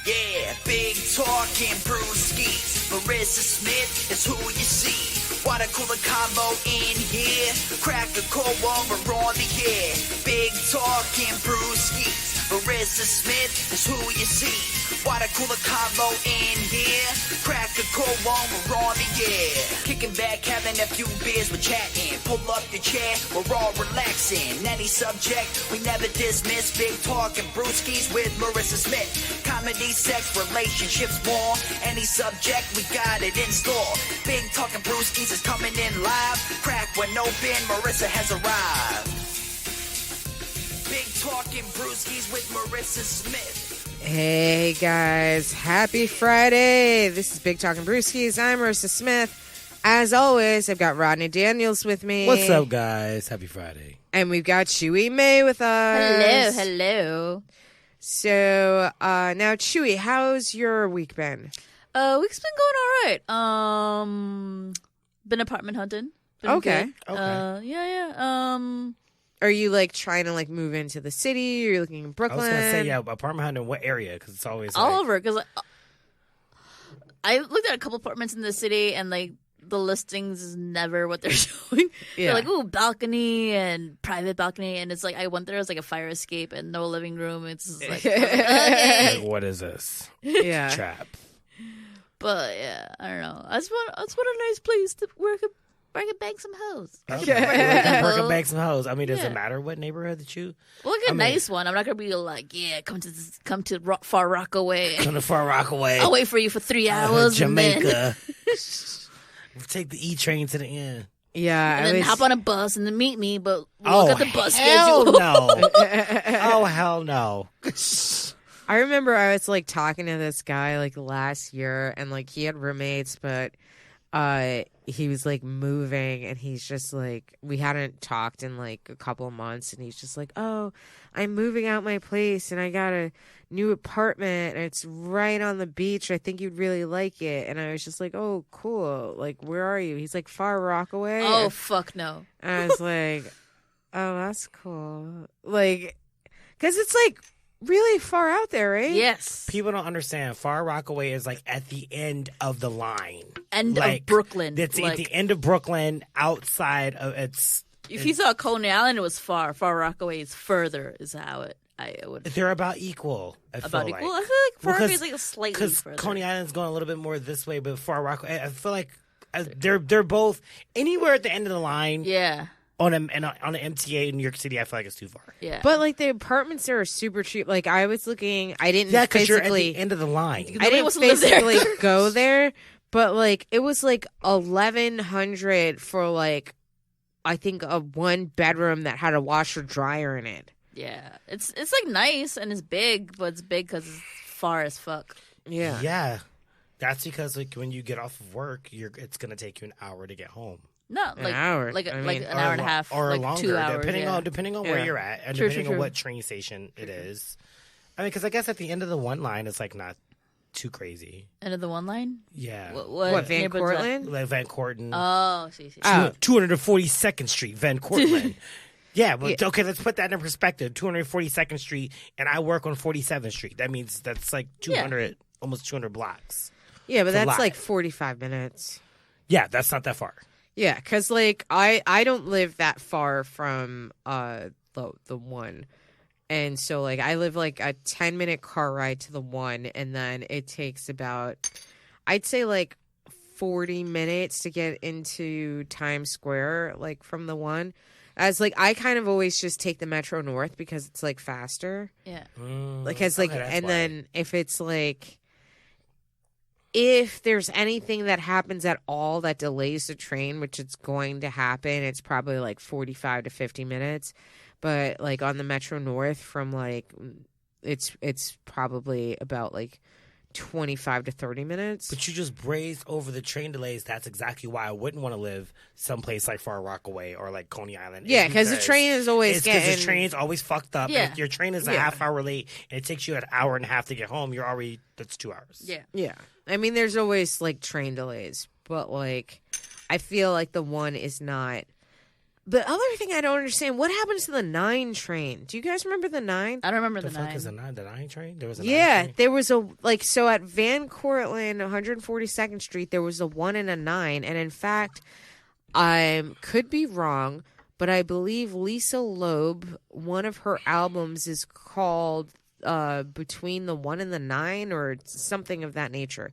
Yeah, big talking Brewskis. Maryssa Smith is who you see. Water cooler combo in here. Crack a cold one, we're on the air. Big talking Brewskis. Maryssa Smith is who you see. Water cooler combo in here. Crack a cold one, we're on the air. Kicking back, having a few beers, we're chatting. Pull up your chair, we're all relaxing. Any subject, we never dismiss. Big talking Brewskis with Maryssa Smith. Comedy, sex, relationships, more. Any subject, we got it in store. Big talking Brewskis is coming in live. Crack when open, Maryssa has arrived. Big talking Brewskis with Maryssa Smith. Hey guys, happy Friday. This is Big Talking Brewskis. I'm Maryssa Smith. As always, I've got Rodney Daniels with me. What's up, guys? Happy Friday. And we've got Chewy May with us. Hello. So, now Chewy, how's your week been? Week's been going all right. Been apartment hunting. Been Okay. good. Okay. Yeah. Are you like trying to like move into the city? Or are you looking in I Brooklyn? was going to say, yeah, apartment hunting, what area? Because it's always all like, over. Because I looked at a couple apartments in the city, and like the listings is never what they're showing. Yeah. They're like, ooh, balcony and private balcony, and it's like I went there as like a fire escape and no living room. It's just like, okay. like, what is this? Yeah. Trap. But yeah, I don't know. I just want a nice place to where I can bang some hoes. Okay. Work and bag some hoes. I mean, does it matter what neighborhood that you? Well, like a nice one. I'm not gonna be like, yeah, come to Far Rockaway. Come to Far Rockaway. I'll wait for you for 3 hours. Jamaica. We'll take the E train to the end. Yeah. And then hop on a bus and then meet me, but Oh, look at the bus hell schedule. no. Oh, hell no. I remember I was like talking to this guy like last year, and like he had roommates, but he was like moving, and he's just like, we hadn't talked in like a couple of months, and he's just like, oh, I'm moving out my place and I got a new apartment and it's right on the beach. I think you'd really like it. And I was just like, oh, cool. Like, where are you? He's like, Far Rockaway. Oh, fuck no. And I was like, oh, that's cool. Like, because it's like really far out there, right? Yes. People don't understand. Far Rockaway is like at the end of the line. End like, of Brooklyn. It's like, at the end of Brooklyn, outside of it's. If you saw Coney Island, it was far. Far Rockaway is further, is how I would. They're about equal. About equal? Like. I feel like Far Rockaway is like a slightly Because further. Coney Island's going a little bit more this way, but Far Rockaway, I feel like they're both anywhere at the end of the line. Yeah. On an MTA in New York City, I feel like it's too far. Yeah. But like the apartments there are super cheap. Like I was looking, I didn't Yeah, because you're at physically, the end of the line. I didn't wants to live there. physically go there, but like it was like 1,100 for like, I think a one bedroom that had a washer dryer in it. Yeah. It's like nice and it's big, but it's big because it's far as fuck. Yeah. Yeah. That's because like when you get off of work, it's gonna take you an hour to get home. No, An like hour. like I like mean, an hour and a half, or like longer, 2 hours, depending on Yeah. where you're at, and True, depending true, on true. what train station it is. I mean, because I guess at the end of the one line, it's like not too crazy. End of the one line. Yeah, What, Van neighborhood's that? Cortlandt? like Van Cortlandt, Oh, see. 242nd Street, Van Cortlandt. Yeah, but Yeah. okay, let's put that in perspective. 242nd Street, and I work on 47th Street. That means that's like 200, almost 200 blocks. Yeah, but It's a that's lot. like 45 minutes. Yeah, that's not that far. Yeah, because like I don't live that far from the one. And so like I live like a 10-minute car ride to the one, and then it takes about, I'd say like 40 minutes to get into Times Square, like from the one. As like I kind of always just take the Metro North because it's like faster. Yeah. Because like, Okay, that's and why. then if it's like, if there's anything that happens at all that delays the train, which it's going to happen, it's probably like 45 to 50 minutes. But like on the Metro North from like, it's probably about like 25 to 30 minutes. But you just brazed over the train delays. That's exactly why I wouldn't want to live someplace like Far Rockaway or like Coney Island. Yeah, because the train is always because getting... the train's always fucked up. Yeah. If your train is a half hour late and it takes you an hour and a half to get home, you're already, that's 2 hours. Yeah. Yeah. I mean, there's always like train delays, but like I feel like the one is not the other thing I don't understand, what happens to the 9 train? Do you guys remember the 9? I don't remember The the fuck 9. is the 9? The 9 train? There was a 9 Yeah, train? there was a so at Van Cortlandt, 142nd Street, there was a 1 and a 9, and in fact, I could be wrong, but I believe Lisa Loeb, one of her albums is called Between the 1 and the 9 or something of that nature,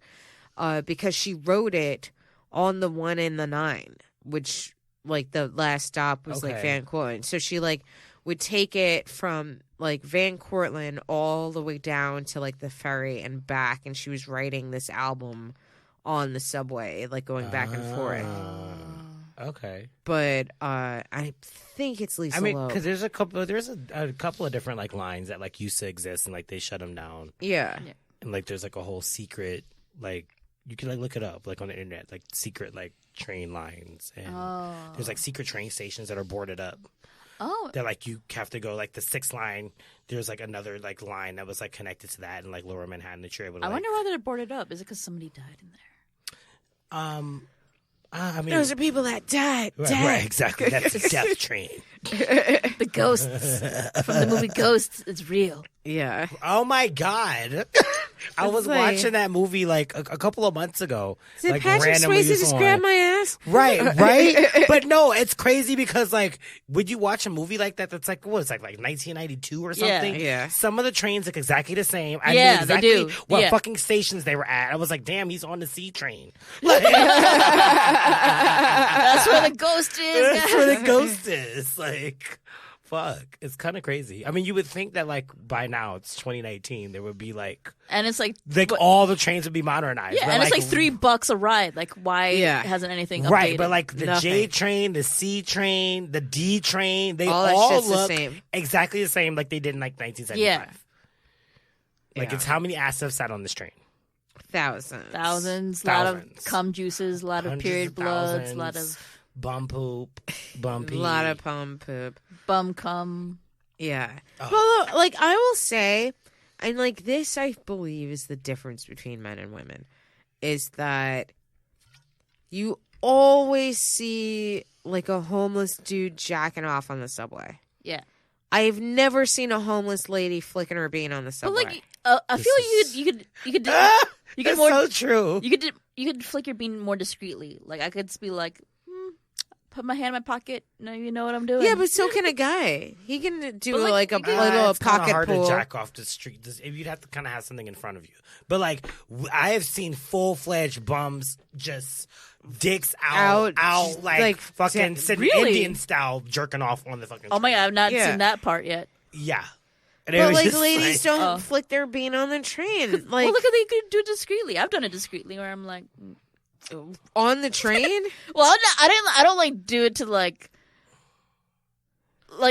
because she wrote it on the 1 and the 9, which like the last stop was like Okay. Van Cortlandt. So she like would take it from like Van Cortlandt all the way down to like the ferry and back, and she was writing this album on the subway, like going back and forth. Okay. But I think it's Lisa I mean, Loeb. because there's a couple of different like lines that like used to exist and like they shut them down, Yeah. and like there's like a whole secret like you can like look it up like on the internet, like secret like train lines, and there's like secret train stations that are boarded up. Oh, That like you have to go like the 6th line. There's like another like line that was like connected to that in like Lower Manhattan that you're able to. I like, wonder why they're boarded up. Is it because somebody died in there? I mean, Those are people that died. right, exactly. That's a death train. The ghosts from the movie Ghosts. It's real. Yeah. Oh my god! I was like- watching that movie like a couple of months ago. Did like Patrick randomly Swayze just just on. grab my ass? Right. But no, it's crazy because like, would you watch a movie like that? That's like what? It's like 1992 or something. Yeah. Some of the trains look exactly the same. I Yeah, knew they exactly do. what Yeah. fucking stations they were at. I was like, damn, he's on the C train. Like, That's where the ghost is. that's where the ghost is. Like, fuck, it's kind of crazy. I mean, you would think that like by now it's 2019, there would be like And it's like, all the trains would be modernized. yeah, But, and it's like $3 a ride. Like, why Yeah. hasn't anything updated? Right, but like the Nothing. J train, the C train, the D train, they All that all shit's the look same. exactly the same like they did in like 1975. Like Yeah. it's how many asses have sat on this train? Thousands. thousands, a lot of Thousands. cum juices, a lot of Hundreds period of bloods, a lot thousands. of Bum poop, bumpy. A lot of pum poop. bum cum. Yeah. Oh. Well, like I will say, and like this, I believe is the difference between men and women, is that you always see like a homeless dude jacking off on the subway. Yeah. I've never seen a homeless lady flicking her bean on the But subway. like, I feel like you could you could That's more so true. you could flick your bean more discreetly. Like I could just be like, put my hand in my pocket. No, you know what I'm doing. yeah, but so can a guy. He can do But, like, like a you can- little it's kinda pocket hard pool. to jack off the street. You'd have to kind of have something in front of you. But like, I have seen full-fledged bums just dicks out, like fucking sitting Really? Indian style jerking off on the fucking. oh my god, I've not Yeah. seen that part yet. Yeah. And it But was like just ladies like- don't flick their bean on the train. Like Well, look at they could do it discreetly. I've done it discreetly where I'm like, on the train. well, I don't like do it to like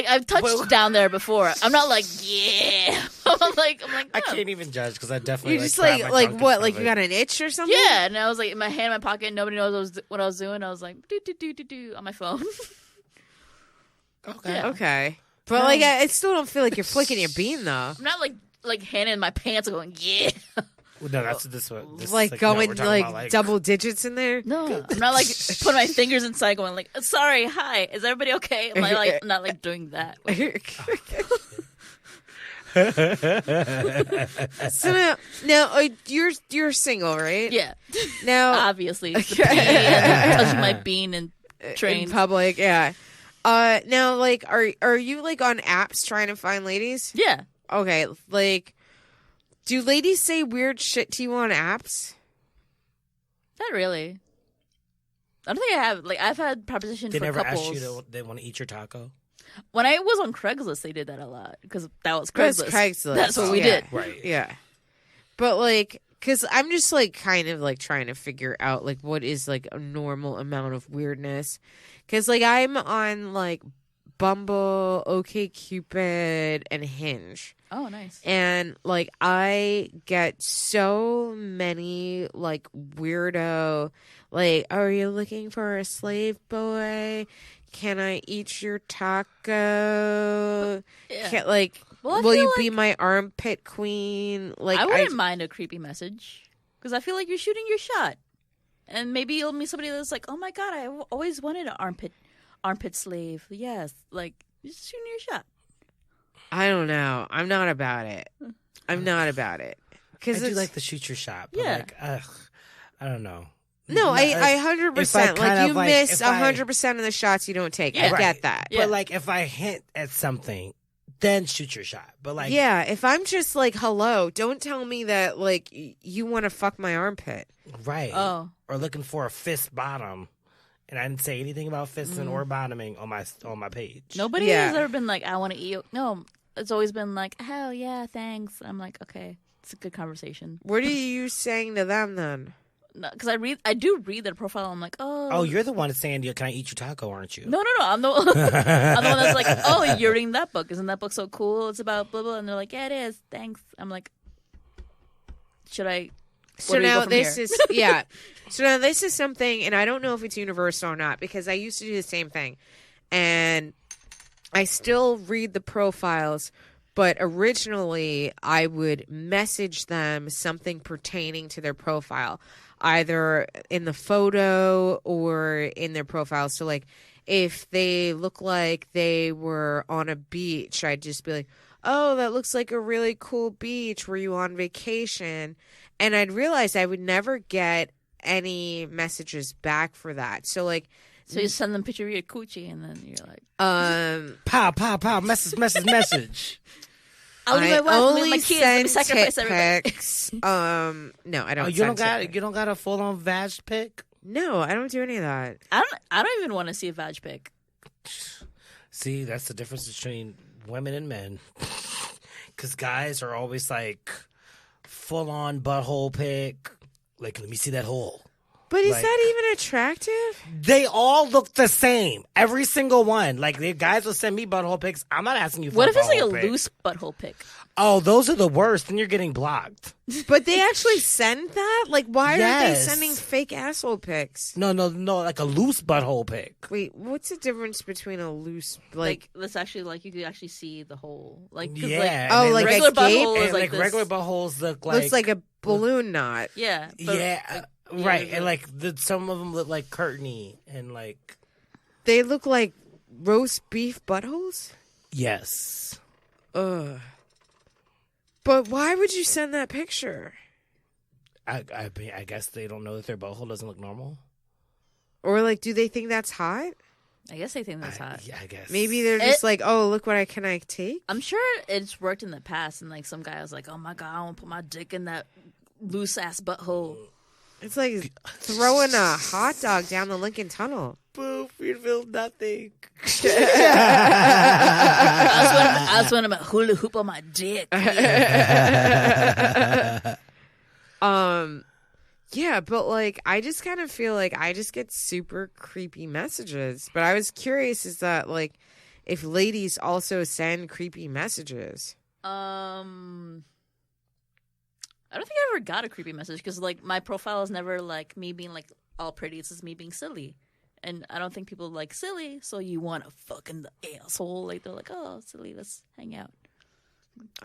I've touched Well- down there before. I'm not like, yeah. I'm like, I no. can't even judge because I definitely You're just grab like my junk in what? front Like of you it. got an itch or something? Yeah, and I was like, my hand in my pocket. Nobody knows what I was doing. I was like, do on my phone. Okay. Yeah. Okay. But like I still don't feel like you're flicking your bean though. I'm not like hand in my pants going, yeah. Well, no, that's this one. This, Like no, going we're talking like, about, like double digits in there. No, I'm not like putting my fingers inside going like, sorry, hi, is everybody okay? I'm I'm not like doing that. So now you're single, right? Yeah, Now obviously. It's the pee and touching my bean and in trains. public, yeah. Now like are you like on apps trying to find ladies? Yeah. Okay, like do ladies say weird shit to you on apps? Not really. I don't think I have. Like, I've had propositions they for never couples. asked you they want to eat your taco. When I was on Craigslist, they did that a lot because that was That's Craigslist. Craigslist. That's what we Yeah. did. Right. Yeah. But like cuz I'm just like kind of like trying to figure out like what is like a normal amount of weirdness. Cuz like I'm on like Bumble, OkCupid, and Hinge. Oh, nice. And like I get so many like weirdo like, are you looking for a slave boy? Can I eat your taco? Yeah. Can, like, Well, I will feel you be my armpit queen? Like, I wouldn't mind a creepy message because I feel like you're shooting your shot, and maybe you'll meet somebody that's like, "Oh my god, I always wanted an armpit slave. Yes, like just shooting your shot. I don't know. I'm not about it. I'm not about it. I do like the shoot your shot. But like, I don't know. No, I 100%. Like, you miss 100% of the shots you don't take. Yeah. I get that. But like, if I hint at something, then shoot your shot. But like, yeah, if I'm just like, hello, don't tell me that like you want to fuck my armpit. right? Oh. Or looking for a fist bottom, and I didn't say anything about fisting or bottoming on my page. Nobody Yeah. has ever been like, I want to eat you. No, it's always been like, hell yeah, thanks. I'm like, okay, it's a good conversation. What are you saying to them then? Because I do read their profile. I'm like, Oh, you're the one saying, "Can I eat your taco?" Aren't you? No. I'm the I'm the one that's like, oh, you're reading that book. Isn't that book so cool? It's about blah blah. And they're like, yeah, it is. Thanks. I'm like, should I? So now this is So now this is something, and I don't know if it's universal or not because I used to do the same thing, and I still read the profiles. But originally, I would message them something pertaining to their profile, either in the photo or in their profile. So, like, if they look like they were on a beach, I'd just be like, oh, that looks like a really cool beach. Were you on vacation? And I'd realize I would never get any messages back for that. So, like, so you send them a picture of your coochie, and then you're like, pow, message. I'll leave my wife, only leave my kids, let me send sacrifice tit everybody. pics. No, I don't. You don't send tit got a full on vag pic. No, I don't do any of that. I don't even want to see a vag pic. See, that's the difference between women and men. Because guys are always like full on butthole pic. Like, let me see that hole. But is Like- that even attractive? They all look the same. Every single one. Like, the guys will send me butthole pics. I'm not asking you for What a if it's like a butthole pic. loose butthole pic? Oh, those are the worst. Then you're getting blocked. But they actually send that? Like, why are they Yes. sending fake asshole pics? No, like a loose butthole pic. Wait, what's the difference between a loose, like That's actually like you could actually see the hole. Like 'cause, Yeah. oh, and like regular a gape? butthole is and like like this. regular buttholes look like looks like a balloon knot? Yeah. But yeah, right. And like some of them look like curtainy and like They look like roast beef buttholes? yes. Ugh. But why would you send that picture? I guess they don't know that their butthole doesn't look normal. Or like, do they think that's hot? I guess they think that's hot. Yeah, I guess. Maybe they're just like, oh, look what I take. I'm sure it's worked in the past, and like some guy was like, "Oh my god, I want to put my dick in that loose ass butthole." It's like throwing a hot dog down the Lincoln Tunnel. Boo, you feel nothing. I was want to hula hoop on my dick. Yeah, but like I just kind of feel like I just get super creepy messages. But I was curious, is that like if ladies also send creepy messages? I don't think I ever got a creepy message because like my profile is never like me being like all pretty. It's just me being silly, and I don't think people like silly. So you want to fuck in the asshole? Like they're like, oh, silly, let's hang out.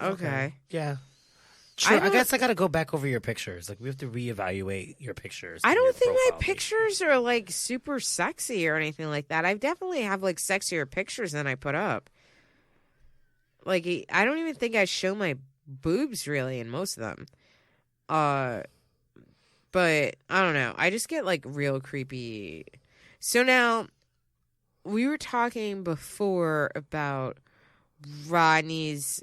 Okay. Yeah. True. I don't- guess I got to go back over your pictures. Like we have to reevaluate your pictures. I and don't your think my profile. pictures are like super sexy or anything like that. I definitely have like sexier pictures than I put up. Like I don't even think I show my boobs really in most of them. But I don't know. I just get like real creepy. So now we were talking before about Rodney's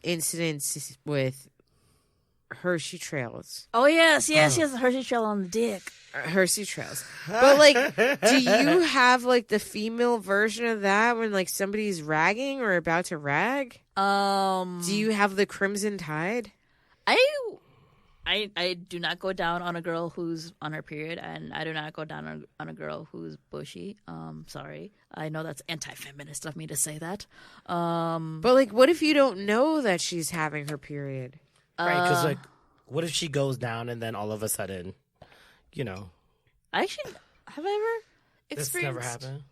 incidents with Hershey Trails. Oh yes, he has a Hershey trail on the dick. Hershey Trails. But like, do you have like the female version of that when like somebody's ragging or about to rag? Do you have the Crimson Tide? I do not go down on a girl who's on her period, and I do not go down on a girl who's bushy. Sorry. I know that's anti-feminist of me to say that. But like, what if you don't know that she's having her period? Right, because like, what if she goes down and then all of a sudden, you know, I actually have I ever this experienced? never happened.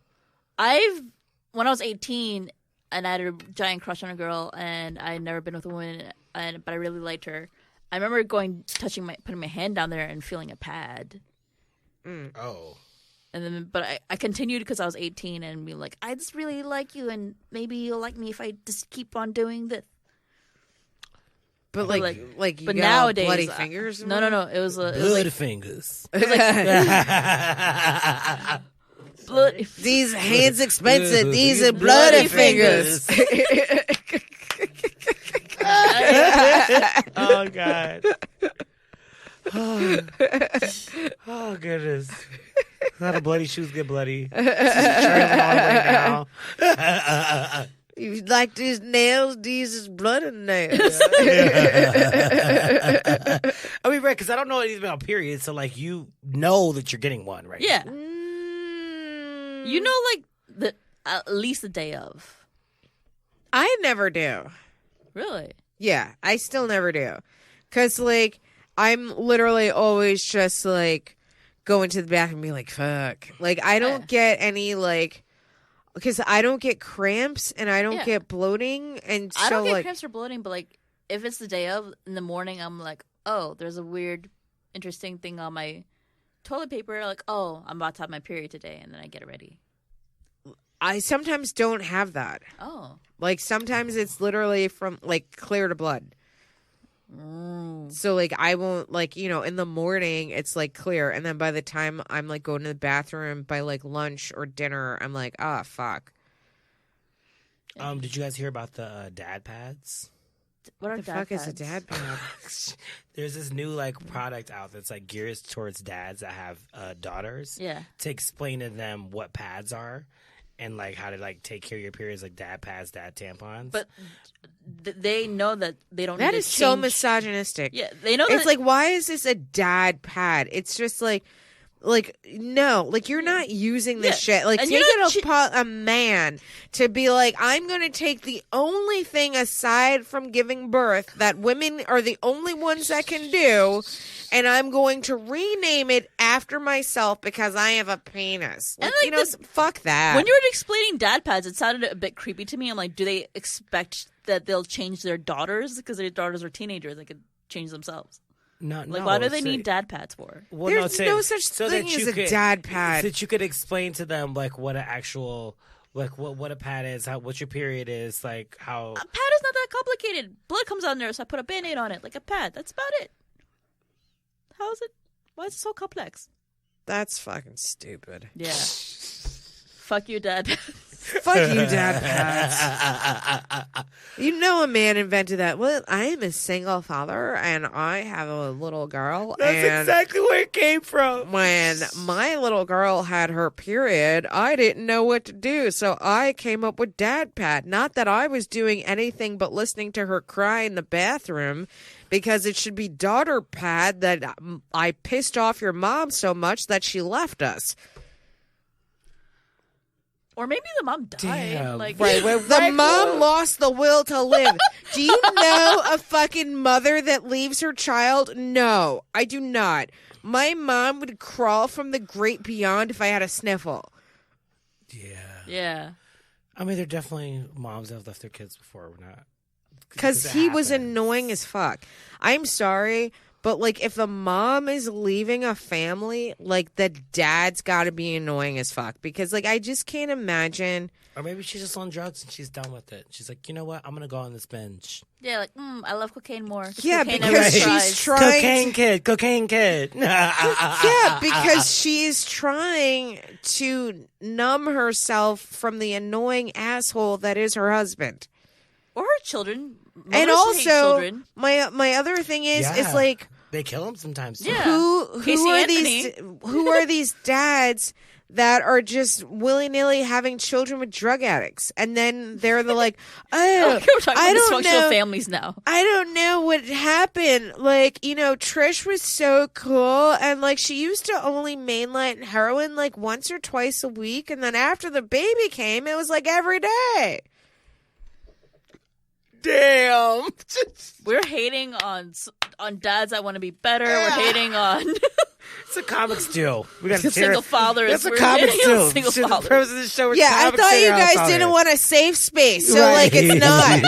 When I was 18 and I had a giant crush on a girl, and I had never been with a woman, but I really liked her. I remember putting my hand down there and feeling a pad. Oh, And then, but I continued because I was 18 and be like, I just really like you, and maybe you'll like me if I just keep on doing this. But like you but got nowadays, bloody fingers. No. It was Blood fingers. blood. These hands expensive. These are bloody fingers. Oh God. Oh goodness. Not a bloody shoes get bloody. She's trailing on right now. You like these nails? These is bloody nails. I mean, right? Because I don't know anything about periods, so like you know that you're getting one, right? Yeah. You know, like at least the day of. I never do. Really? Yeah, I still never do. Because, like, I'm literally always just, like, going to the bathroom and be like, fuck. Like, I don't get any, like, because I don't get cramps and I don't get bloating. And so, I don't get like, cramps or bloating, but, like, if it's the day of, in the morning, I'm like, oh, there's a weird, interesting thing on my toilet paper. Like, oh, I'm about to have my period today. And then I get it ready. I sometimes don't have that. Oh. Like, sometimes it's literally from, like, clear to blood. So, like, I won't, like, you know, in the morning, it's, like, clear. And then by the time I'm, like, going to the bathroom by, like, lunch or dinner, I'm like, ah, fuck. Did you guys hear about the dad pads? What What the fuck is a dad pad? There's this new, like, product out that's, like, geared towards dads that have daughters. Yeah. To explain to them what pads are. And, like, how to, like, take care of your periods, like dad pads, dad tampons. But they know that they don't That need is to so change. misogynistic. Yeah, they know It's that. like, why is this a dad pad? It's just like, no, like, you're not using this shit. Like, And take you're it upon a man to be like, I'm going to take the only thing aside from giving birth that women are the only ones that can do, and I'm going to rename it after myself because I have a penis. Like, And, like, you know, this- fuck that. When you were explaining dad pads, it sounded a bit creepy to me. I'm like, do they expect that they'll change their daughters because their daughters are teenagers? They could change themselves. Like, why do they need dad pads for? Well, There's no such so thing that as you a could- dad pad. So that you could explain to them, like, what an actual, like, what a pad is, what your period is, like, how. A pad is not that complicated. Blood comes out there, so I put a Band-Aid on it, like a pad. That's about it. How is it? Why is it so complex? That's fucking stupid. Yeah. Fuck you, dad. Fuck you, dad pads. You know a man invented that. Well, I am a single father, and I have a little girl. That's and exactly where it came from. when my little girl had her period, I didn't know what to do, so I came up with dad pad. Not that I was doing anything but listening to her cry in the bathroom, because it should be daughter pad that I pissed off your mom so much that she left us. Or maybe the mom died. Damn. Like, The mom lost the will to live. Do you know a fucking mother that leaves her child? No, I do not. My mom would crawl from the great beyond if I had a sniffle. Yeah. Yeah. I mean, there are definitely moms that have left their kids before. We're not. Because it he was happens. annoying as fuck. I'm sorry, but, like, if a mom is leaving a family, like, the dad's got to be annoying as fuck. Because, like, I just can't imagine. Or maybe she's just on drugs and she's done with it. She's like, you know what? I'm going to go on this binge. Yeah, like, I love cocaine more. Yeah, Cocaine because never she's tries. trying Cocaine kid. Yeah, because she's trying to numb herself from the annoying asshole that is her husband. Or her children. And Mothers hate also, children. my other thing is Yeah. like, They kill them sometimes. Too. Yeah. who Casey are Anthony. who are these dads that are just willy-nilly having children with drug addicts, and then they're like, oh, We're talking I about don't dysfunctional know. families now. I don't know what happened. Like, you know, Trish was so cool, and, like, she used to only mainline heroin, like, once or twice a week, and then after the baby came, it was, like, every day. Damn. We're hating on dads that want to be better. We're hating on. It's a comic steal. We got to Single fathers. That's a We're comic getting steal. single Shit, the fathers. purpose of the show is Yeah, I comic thought you steal guys out didn't there. want a safe space, so Right. like it's not.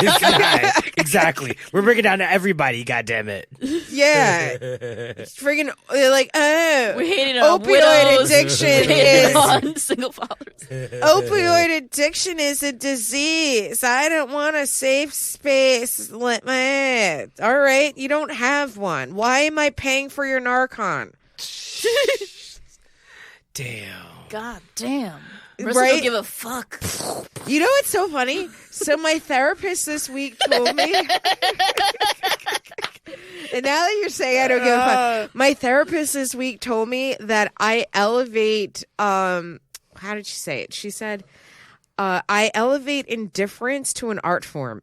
It's not. Exactly. We're bringing down to everybody. God damn it. Yeah, friggin' they're like, oh, We hated on opioid widows. addiction We hated is on single fathers. opioid addiction is a disease. I don't want a safe space. Let my head. All right, you don't have one. Why am I paying for your Narcan? Damn. God damn. Maryssa Right? don't give a fuck. You know what's so funny? So my therapist this week told me, and now that you're saying I don't give a fuck, my therapist this week told me that I elevate. How did she say it? She said, "I elevate indifference to an art form,"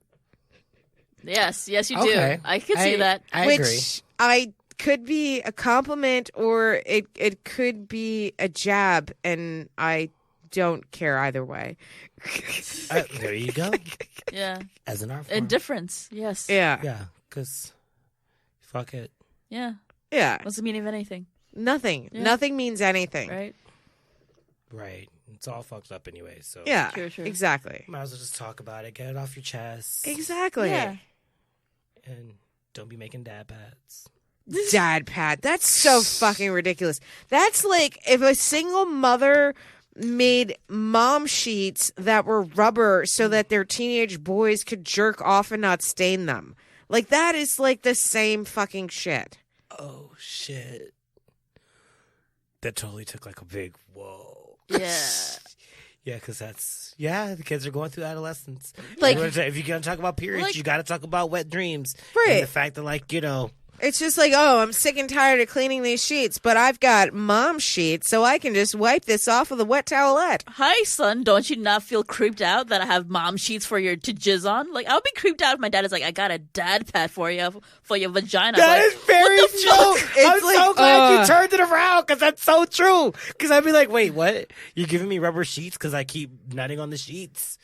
Yes, you do. Okay. I can see that. I which agree. I could be a compliment or it could be a jab, and I don't care either way. There you go. Yeah. As an art form. Indifference. Yes. Yeah, Yeah, because fuck it. Yeah. yeah. What's the meaning of anything? Nothing. Yeah. Nothing means anything. Right? Right. It's all fucked up anyway, so Yeah, True. exactly. might as well just talk about it, get it off your chest, Exactly. Yeah. and don't be making dad pads. Dad pad. That's so fucking ridiculous. That's like if a single mother made mom sheets that were rubber so that their teenage boys could jerk off and not stain them. Like that is like the same fucking shit. Oh shit. That totally took like a big whoa. Yeah. Yeah, because the kids are going through adolescence. Like- if you're going to talk about periods, Like- you got to talk about wet dreams. Right. And the fact that, like, you know, It's just like, oh, I'm sick and tired of cleaning these sheets, but I've got mom sheets, so I can just wipe this off with a wet towelette. Hi, son. Don't you not feel creeped out that I have mom sheets for your to jizz on? Like, I'll be creeped out if my dad is like, I got a dad pad for your vagina. that Like, is very what the true. fuck? I'm It's like, so glad you turned it around because that's so true. Because I'd be like, wait, what? You're giving me rubber sheets because I keep nutting on the sheets?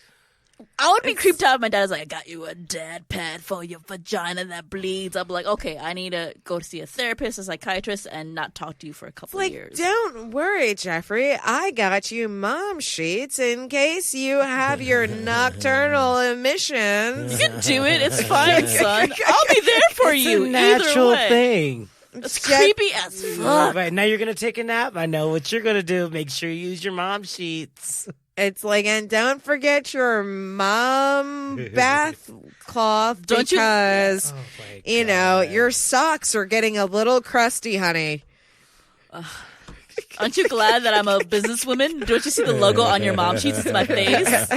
I would be creeped out if my dad is like, I got you a dad pad for your vagina that bleeds. I'll be like, okay, I need to go to see a therapist, a psychiatrist, and not talk to you for a couple of Like, years. don't worry, Jeffrey. I got you mom sheets in case you have your nocturnal emissions. You can do it. It's fine, son. I'll be there for you. It's a natural either way. thing. It's creepy as fuck. Right, now you're going to take a nap. I know what you're going to do. Make sure you use your mom sheets. It's like, and don't forget your mom bath cloth Don't you- because, Oh, my you know, God. your socks are getting a little crusty, honey. Aren't you glad that I'm a businesswoman? Don't you see the logo on your mom sheets? It's my face. It's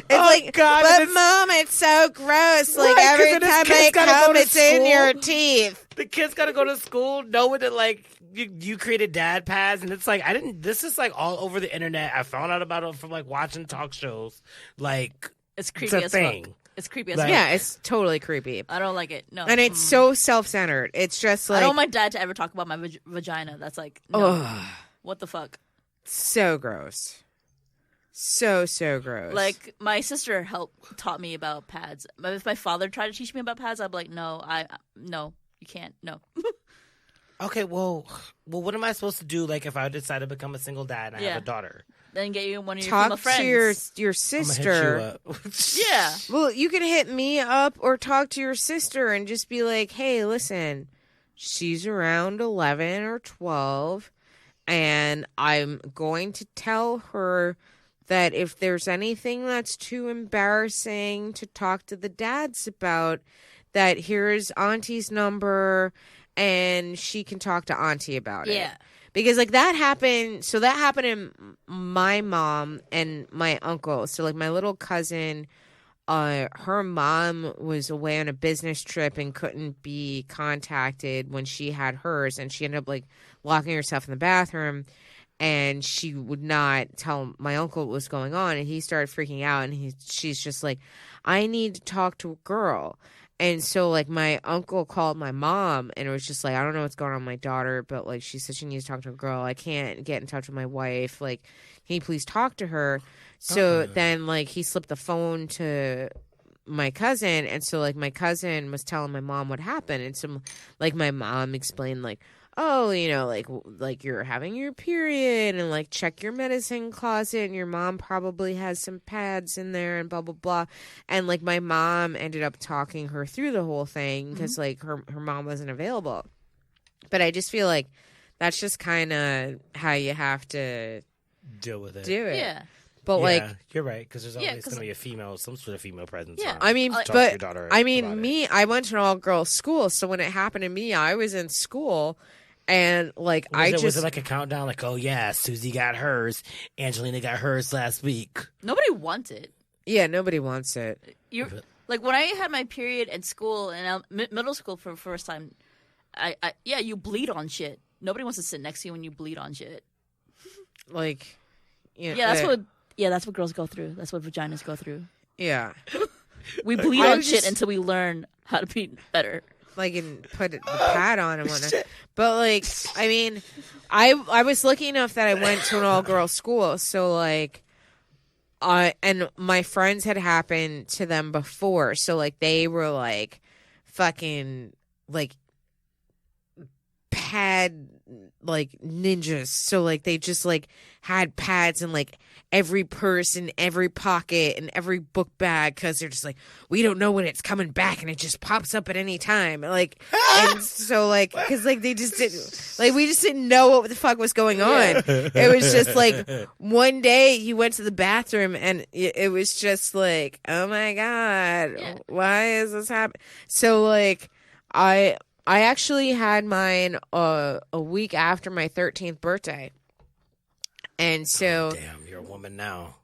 Oh, like, God, but and it's- mom, it's so gross. Like, Right, 'cause every then this time kid's I gotta go come, to it's in school. your teeth. The kids got to go to school knowing that, like, you created dad pads, and it's like, this is, like, all over the internet. I found out about it from, like, watching talk shows. Like, It's creepy a as thing. fuck. It's creepy as Like- fuck. Yeah, it's totally creepy. I don't like it. No. And it's so self-centered. It's just I like, don't want my dad to ever talk about my vagina. That's like, no. What the fuck? so gross. So gross. Like, my sister taught me about pads. If my father tried to teach me about pads, I'd be like, no, you can't. No. okay, well, what am I supposed to do, like, if I decide to become a single dad and I Yeah. have a daughter? Then get you one of your female talk friends. to your I'm gonna hit sister. you up. Yeah. Well, you can hit me up or talk to your sister and just be like, hey, listen, she's around 11 or 12, and I'm going to tell her that if there's anything that's too embarrassing to talk to the dads about, that here's Auntie's number, and she can talk to Auntie about it. Yeah. Because, like, that happened. So that happened in my mom and my uncle. So, like, my little cousin, her mom was away on a business trip and couldn't be contacted when she had hers. And she ended up, like, locking herself in the bathroom. And she would not tell my uncle what was going on. And he started freaking out. And she's just like, I need to talk to a girl. And so, like, my uncle called my mom, and it was just like, I don't know what's going on with my daughter, but, like, she said she needs to talk to a girl. I can't get in touch with my wife. Like, can you please talk to her? So then, like, he slipped the phone to my cousin, and so, like, my cousin was telling my mom what happened. And so, like, my mom explained, like, oh, like you're having your period and like check your medicine closet and your mom probably has some pads in there and blah, blah, blah. And like my mom ended up talking her through the whole thing because like her mom wasn't available. But I just feel like that's just kind of how you have to deal with it. do it. Yeah. But like, you're right, because there's always 'cause- going to be some sort of female presence. Yeah. on. I mean, Talk to but your daughter I about mean, it. me, I went to an all girls school. So when it happened to me, I was in school and like, Was it like a countdown? Like, oh yeah, Susie got hers, Angelina got hers last week. Nobody wants it. yeah, nobody wants it. You like when I had my period at school and middle school for the first time. You bleed on shit. Nobody wants to sit next to you when you bleed on shit. Like, Yeah, that's what girls go through. That's what vaginas go through. yeah. We bleed I on was shit just- until we learn how to be better. Like and put the pad on and whatnot. But like, I mean, I was lucky enough that I went to an all girls school, so like, and my friends had happened to them before, so like they were like, fucking like pad like ninjas, so like they just like had pads in like every purse and every pocket and every book bag because they're just like, we don't know when it's coming back and it just pops up at any time, like, and so like because like they just didn't like, we just didn't know what the fuck was going on. It was just like one day you went to the bathroom and it was just like, oh my god, why is this happening? So like I actually had mine a week after my 13th birthday. And so... Damn, you're a woman now.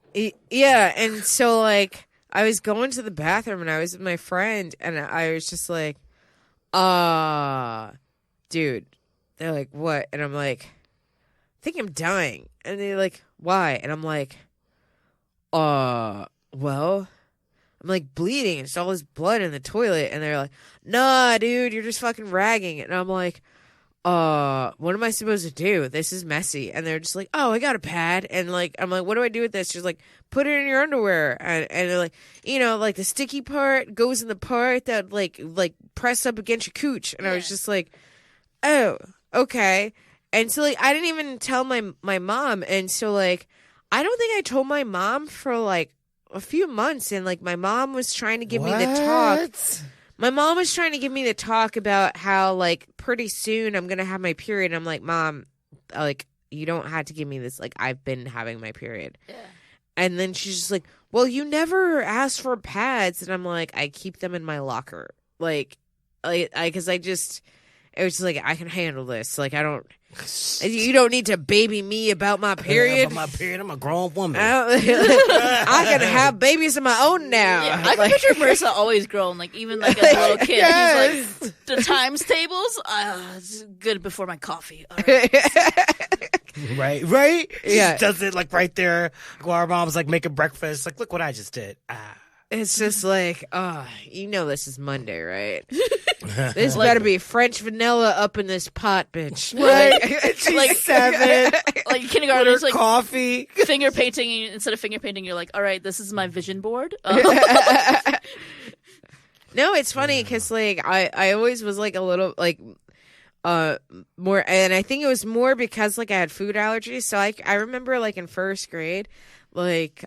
Yeah, and so, like, I was going to the bathroom, and I was with my friend, and I was just like, dude. They're like, what? And I'm like, I think I'm dying. And they're like, why? And I'm like, well... I'm like bleeding and it's all this blood in the toilet, and they're like, nah, dude, you're just fucking ragging. And I'm like, what am I supposed to do? This is messy. And they're just like, oh, I got a pad. And like, I'm like, what do I do with this? She's like, put it in your underwear. And they're like, like the sticky part goes in the part that like press up against your cooch. And I was just like, oh, okay. And so like, I didn't even tell my mom. And so like, I don't think I told my mom for like a few months, and like my mom was trying to give me the talk. My mom was trying to give me the talk about how like pretty soon I'm gonna have my period. And I'm like, Mom, like you don't have to give me this. Like I've been having my period. Yeah. And then she's just like, well, you never asked for pads. And I'm like, I keep them in my locker. Like, because it was just like, I can handle this. Like I don't. You don't need to baby me about my period. About my period, I'm a grown woman. I can have babies of my own now. Yeah, I can picture Maryssa always grown, like even like a little kid. Yes. She's like, the times tables, it's good before my coffee. All right. Right? Yeah. She does it like right there while our mom's like making breakfast. Like, look what I just did. It's just like, this is Monday, right? This better be French vanilla up in this pot, bitch. Right? She's like 7. Like kindergarten, it's like coffee. finger painting. And instead of finger painting, you're like, all right, this is my vision board. No, it's funny because like I always was like a little like more, and I think it was more because like I had food allergies. So I remember like in first grade, like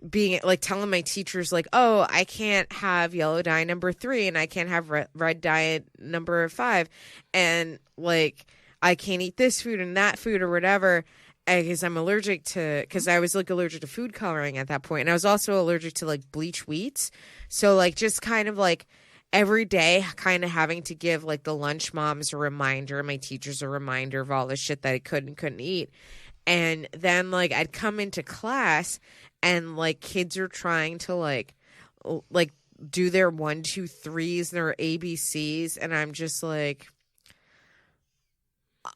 being like telling my teachers like, oh, I can't have yellow dye number 3 and I can't have red dye number 5, and like I can't eat this food and that food or whatever because I'm allergic to, because I was like allergic to food coloring at that point, and I was also allergic to like bleach wheats. So like just kind of like every day kind of having to give like the lunch moms a reminder, my teachers a reminder of all the shit that I couldn't eat. And then like I'd come into class and like kids are trying to like do their 1, 2, 3s and their ABCs, and I'm just like,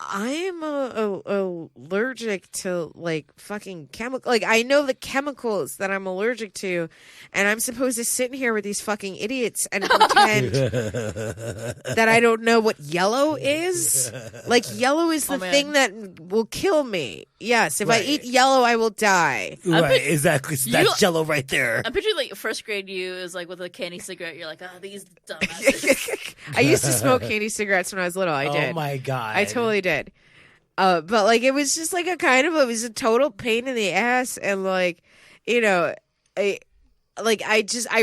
I am allergic to like fucking chemical. Like I know the chemicals that I'm allergic to, and I'm supposed to sit in here with these fucking idiots and pretend that I don't know what yellow is. Like yellow is the thing that will kill me. Yes, if I eat yellow, I will die. Right, exactly. So that's Jello right there. I'm picturing like first grade you is like with a candy cigarette. You're like, oh, these dumbasses. I used to smoke candy cigarettes when I was little. I did. Oh my god, I totally did. But like it was just like it was a total pain in the ass, and like, you know, I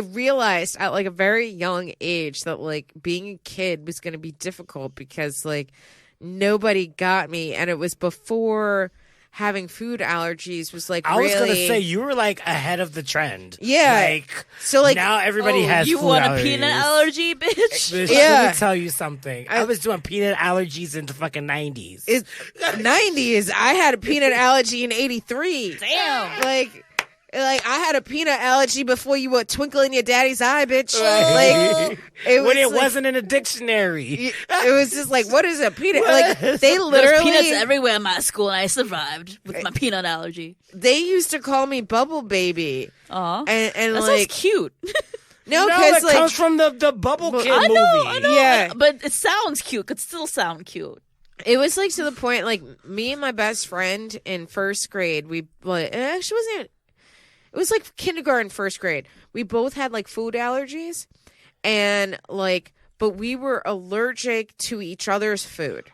realized at like a very young age that like being a kid was going to be difficult because like nobody got me, and it was before having food allergies was like I was really... gonna say you were like ahead of the trend. Yeah. Like so like now everybody has you food want allergies. a peanut allergy, bitch? Bitch, Yeah. Let me tell you something. I was doing peanut allergies in the fucking 90s. 90s. I had a peanut allergy in 83. Damn. Like I had a peanut allergy before you were twinkle in your daddy's eye, bitch. Like when it wasn't in a dictionary. It was just like, what is a peanut? Like they There's literally peanuts everywhere in my school, and I survived with my peanut allergy. they used to call me Bubble Baby. Aw. And That like sounds cute. no, No, because that like comes from the Bubble Kid I movie. know. Yeah. But it sounds cute. Could still sound cute. it was like to the point like me and my best friend in first grade, we like it actually wasn't. It was like kindergarten, first grade. We both had like food allergies, and like, but we were allergic to each other's food.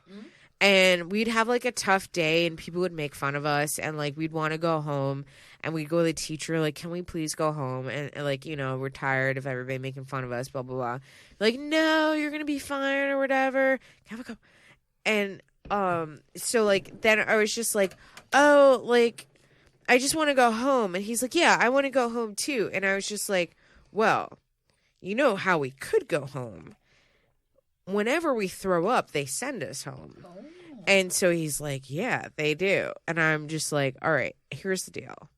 And we'd have like a tough day, and people would make fun of us, and like we'd want to go home, and we'd go to the teacher like, "Can we please go home?" And like, you know, we're tired of everybody making fun of us, blah blah blah. Like, no, you're gonna be fine or whatever. Have a cup. And so like then I was just like, oh, like, I just want to go home. And he's like, yeah, I want to go home too. And I was just like, well, you know how we could go home. Whenever we throw up, they send us home. Oh. And so he's like, yeah, they do. And I'm just like, all right, here's the deal.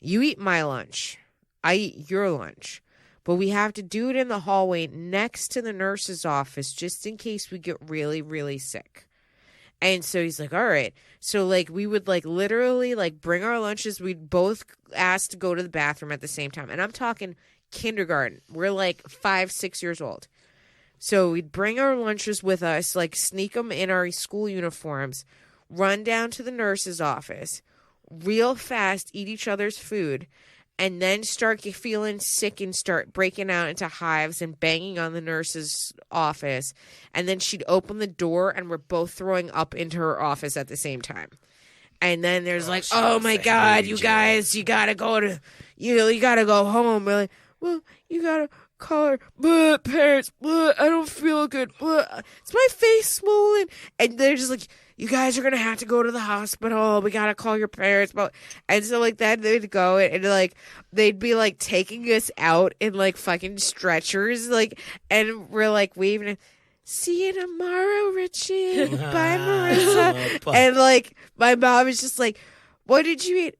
You eat my lunch. I eat your lunch. But we have to do it in the hallway next to the nurse's office just in case we get really, really sick. And so he's like, all right. So, like, we would, like, literally, like, bring our lunches. We'd both ask to go to the bathroom at the same time. And I'm talking kindergarten. We're, like, 5, 6 years old. So we'd bring our lunches with us, like, sneak them in our school uniforms, run down to the nurse's office, real fast, eat each other's food, and then start feeling sick and start breaking out into hives and banging on the nurse's office. And then she'd open the door, and we're both throwing up into her office at the same time. And then there's like, oh my God, you guys, you gotta go to, you gotta go home. We're like, well, you gotta call her, parents, I don't feel good. It's my face swollen. And they're just like, you guys are going to have to go to the hospital. We got to call your parents. And so, like, then they'd go and, like, they'd be, like, taking us out in, like, fucking stretchers. Like, and we're, like, waving. See you tomorrow, Richie. Bye, Maryssa. And, like, my mom is just like, what did you eat?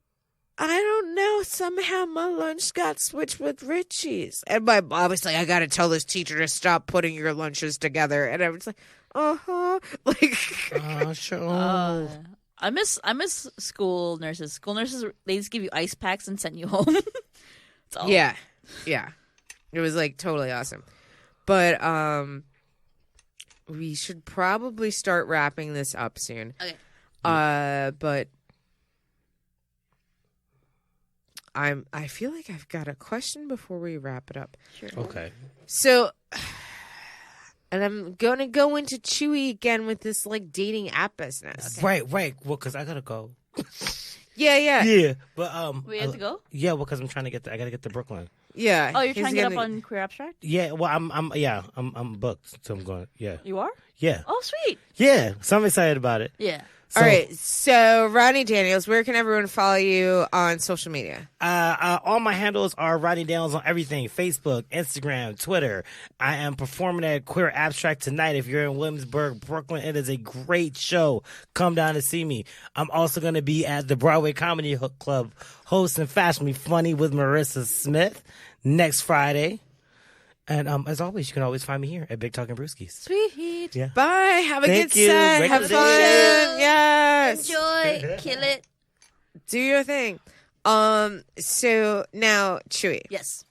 I don't know. Somehow my lunch got switched with Richie's. And my mom was like, I got to tell this teacher to stop putting your lunches together. And I was like, like, sure. I miss school nurses. School nurses, they just give you ice packs and send you home. Yeah. It was like totally awesome. But we should probably start wrapping this up soon. Okay. But I feel like I've got a question before we wrap it up. Sure. Okay. So, and I'm going to go into Chewy again with this, like, dating app business. Right. Well, because I gotta go. Yeah. Yeah, but We have to go? Yeah, well, because I'm trying to I gotta get to Brooklyn. Yeah. Oh, you're trying to get up on Queer Abstract? Yeah, well, I'm booked, so I'm going. Yeah. You are? Yeah. Oh, sweet. Yeah, so I'm excited about it. Yeah. So, All right. So, Rodney Daniels, where can everyone follow you on social media? all my handles are Rodney Daniels on everything: Facebook, Instagram, Twitter. I am performing at Queer Abstract tonight. If you're in Williamsburg, Brooklyn, it is a great show. Come down to see me. I'm also going to be at the Broadway Comedy Club hosting Fashion Me Funny with Maryssa Smith next Friday. And as always, you can always find me here at Big Talking Brewskis. Sweet. Yeah. Bye. Have a Thank good you. set. Great Have to fun. see you. Yes. Enjoy. Kill it. Do your thing. So now, Chewy, Yes.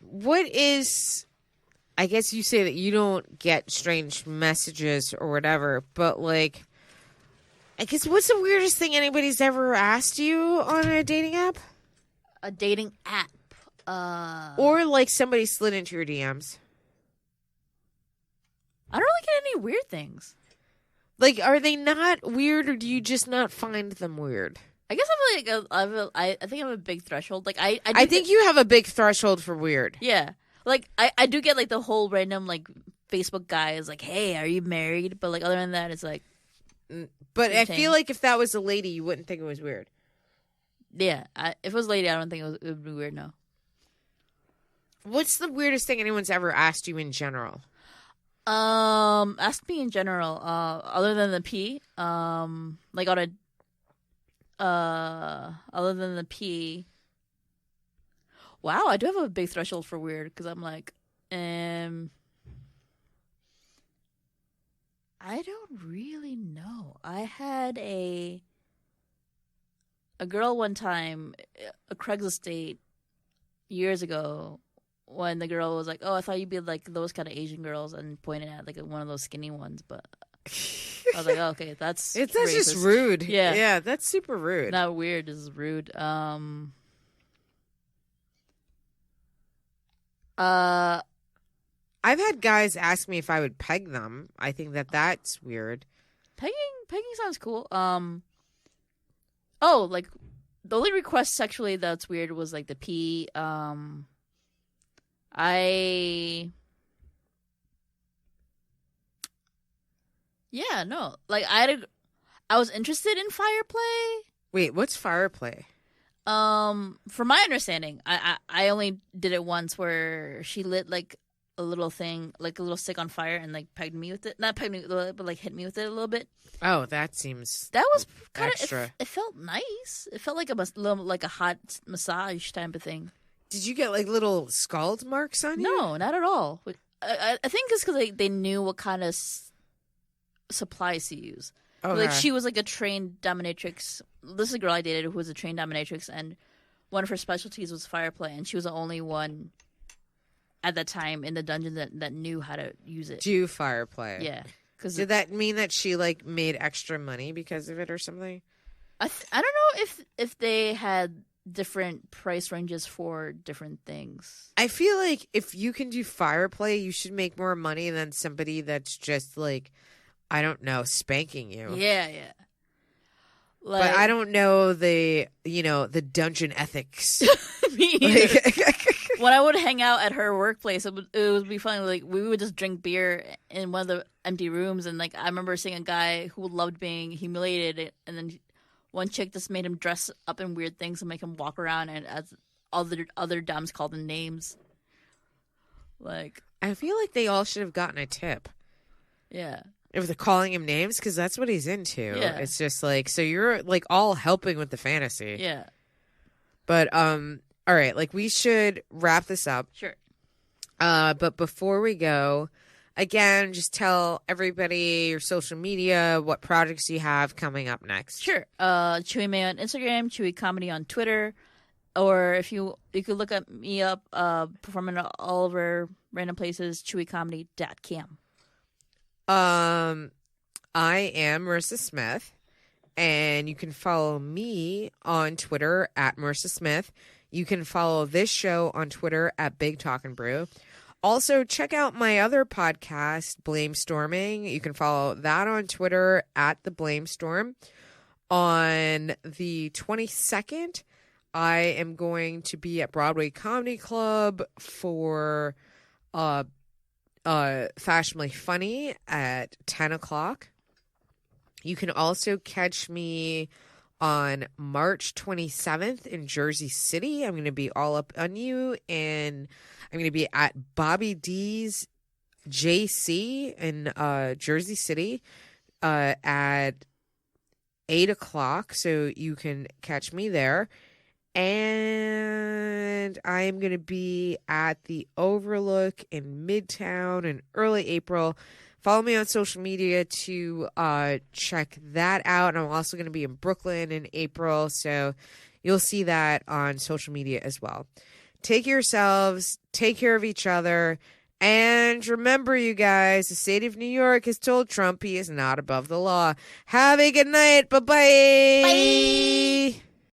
what is, I guess you say that you don't get strange messages or whatever, but like, I guess what's the weirdest thing anybody's ever asked you on a dating app? A dating app. Or like somebody slid into your DMs? I don't really get any weird things. Like, are they not weird, or do you just not find them weird? I guess I think I have a big threshold. Like I think you have a big threshold for weird. Yeah. Like I do get like the whole random like Facebook guy is like, "Hey, are you married?" But like other than that, it's like, But I Insane. feel like if that was a lady, you wouldn't think it was weird. yeah. If it was a lady, I don't think it would be weird. No. What's the weirdest thing anyone's ever asked you in general? Ask me in general. Other than the pee. Like on a. Other than the pee. Wow, I do have a big threshold for weird because I'm like, I don't really know. I had a girl one time, a Craigslist date years ago, when the girl was like, "Oh, I thought you'd be like those kind of Asian girls," and pointed at like one of those skinny ones. But I was like, oh, "Okay, that's That's racist. just rude. Yeah. Yeah, that's super rude. Not weird. This is rude." I've had guys ask me if I would peg them. I think that's weird. Pegging sounds cool. Oh, like the only request sexually that's weird was like the pee. Yeah, no. Like I was interested in fire play. Wait, what's fire play? From my understanding, I only did it once where she lit like a little thing, like a little stick on fire, and like pegged me with it. Not pegged me with it, but like hit me with it a little bit. Oh, that seems That was kind of extra. it felt nice. It felt like a hot massage type of thing. Did you get like little scald marks on you? No, not at all. I think it's because they knew what kind of supplies to use. Okay. Like she was like a trained dominatrix. This is a girl I dated who was a trained dominatrix, and one of her specialties was fire play, and she was the only one at that time in the dungeon that knew how to use it. Do fire play. Yeah, because Did that mean that she like made extra money because of it or something? I don't know if they had different price ranges for different things. I feel like if you can do fire play, you should make more money than somebody that's just like, I don't know, spanking you. Yeah. Like, But I don't know the dungeon ethics. me either. When I would hang out at her workplace, it would be funny. Like we would just drink beer in one of the empty rooms, and like I remember seeing a guy who loved being humiliated, and then one chick just made him dress up in weird things and make him walk around, and as other dumbs called him names. Like I feel like they all should have gotten a tip yeah, if they're calling him names because that's what he's into. Yeah. It's just like, so you're like all helping with the fantasy. yeah, But all right, like we should wrap this up. sure. But before we go, again, just tell everybody your social media, what projects you have coming up next. Sure. Chewy May on Instagram, Chewy Comedy on Twitter, or if you could look me up, performing all over random places, chewycomedy.com. I am Maryssa Smith, and you can follow me on Twitter at Maryssa Smith. You can follow this show on Twitter at Big Talkin' Brew. Also, check out my other podcast, Blame Storming. You can follow that on Twitter at The Blame Storm. On the 22nd, I am going to be at Broadway Comedy Club for Fashionably Funny at 10 o'clock. You can also catch me on March 27th in Jersey City. I'm going to be all up on you, and I'm going to be at Bobby D's JC in Jersey City at 8 o'clock, so you can catch me there. And I am going to be at the Overlook in Midtown in early April. Follow me on social media to check that out. And I'm also going to be in Brooklyn in April, so you'll see that on social media as well. Take care of yourselves, take care of each other, and remember, you guys, the state of New York has told Trump he is not above the law. Have a good night. Bye-bye. Bye.